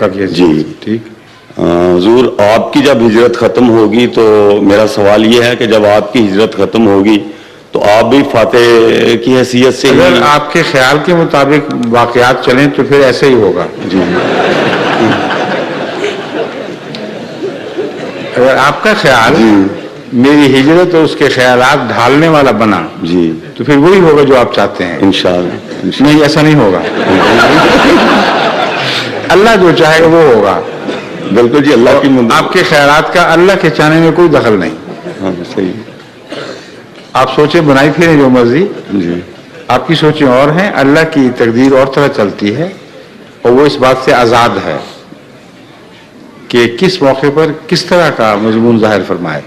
مکہ کی حدیث. جی ٹھیک. حضور آپ کی جب ہجرت ختم ہوگی تو میرا سوال یہ ہے کہ جب آپ کی ہجرت ختم ہوگی تو آپ بھی فاتح کی حیثیت سے اگر آپ کے خیال کے مطابق واقعات چلیں تو پھر ایسے ہی ہوگا. جی اگر آپ کا خیال میری ہجرت اور اس کے خیالات ڈھالنے والا بنا جی تو پھر وہی ہوگا جو آپ چاہتے ہیں. انشاءاللہ. نہیں، ایسا نہیں ہوگا. اللہ جو چاہے وہ ہوگا. بالکل جی. اللہ کی آپ کے خیالات کا اللہ کے چاہنے میں کوئی دخل نہیں. ہاں صحیح. آپ سوچیں بنائی پھریں جو مرضی. جی آپ کی سوچیں اور ہیں، اللہ کی تقدیر اور طرح چلتی ہے اور وہ اس بات سے آزاد ہے کہ کس موقع پر کس طرح کا مضمون ظاہر فرمائے.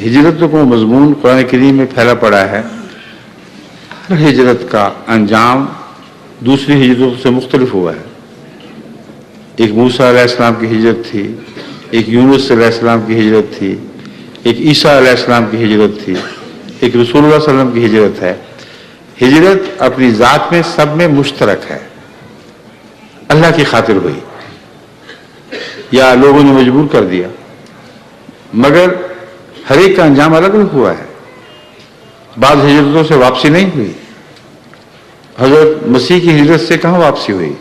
ہجرت کو مضمون قرآن کریم میں پھیلا پڑا ہے. ہر ہجرت کا انجام دوسری ہجرتوں سے مختلف ہوا ہے. ایک موسیٰ علیہ السلام کی ہجرت تھی، ایک یونس علیہ السلام کی ہجرت تھی، ایک عیسیٰ علیہ السلام کی ہجرت تھی، ایک رسول اللہ صلی اللہ علیہ وسلم کی ہجرت ہے. ہجرت اپنی ذات میں سب میں مشترک ہے. اللہ کی خاطر ہوئی یا لوگوں نے مجبور کر دیا، مگر ہر ایک کا انجام الگ الگ ہوا ہے. بعض ہجرتوں سے واپسی نہیں ہوئی. حضرت مسیح کی ہجرت سے کہاں واپسی ہوئی؟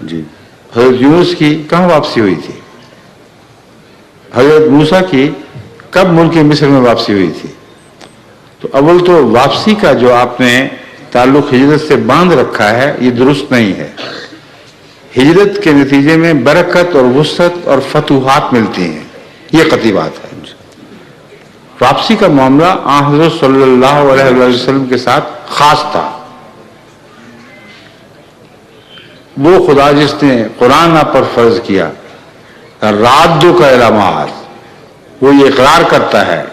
جی حضرت یونس کی کہاں واپسی ہوئی تھی؟ حضرت موسیٰ کی کب ملک مصر میں واپسی ہوئی تھی؟ تو اول تو واپسی کا جو آپ نے تعلق ہجرت سے باندھ رکھا ہے یہ درست نہیں ہے. ہجرت کے نتیجے میں برکت اور وسعت اور فتوحات ملتی ہیں، یہ قطعی بات ہے. واپسی کا معاملہ آن حضرت صلی اللہ علیہ وسلم کے ساتھ خاص تھا. وہ خدا جس نے قرآن آپ پر فرض کیا رادو کا علامات، وہ یہ اقرار کرتا ہے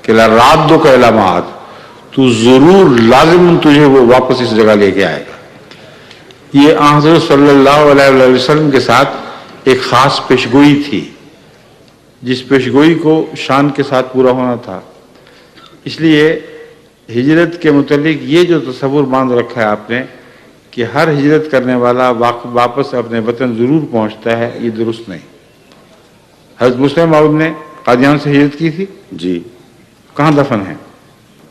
کہ رادو کا علامات، تو ضرور لازم تجھے وہ واپس اس جگہ لے کے آئے گا. یہ آن حضرت صلی اللہ علیہ وسلم کے ساتھ ایک خاص پیشگوئی تھی جس پیشگوئی کو شان کے ساتھ پورا ہونا تھا. اس لیے ہجرت کے متعلق یہ جو تصور باندھ رکھا ہے آپ نے کہ ہر ہجرت کرنے والا واپس اپنے وطن ضرور پہنچتا ہے، یہ درست نہیں. حضرت مسلم موعود نے قادیان سے ہجرت کی تھی. جی کہاں دفن ہیں؟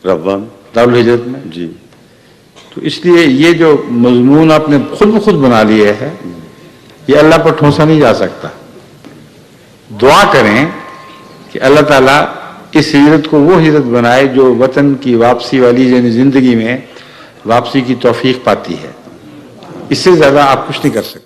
ربان دارالہجرت میں. جی. تو اس لیے یہ جو مضمون آپ نے خود بخود بنا لیے ہے یہ اللہ پر ٹھونسا نہیں جا سکتا. دعا کریں کہ اللہ تعالیٰ اس ہجرت کو وہ ہجرت بنائے جو وطن کی واپسی والی یعنی زندگی میں واپسی کی توفیق پاتی ہے. اس سے زیادہ آپ کچھ نہیں کر سکتے.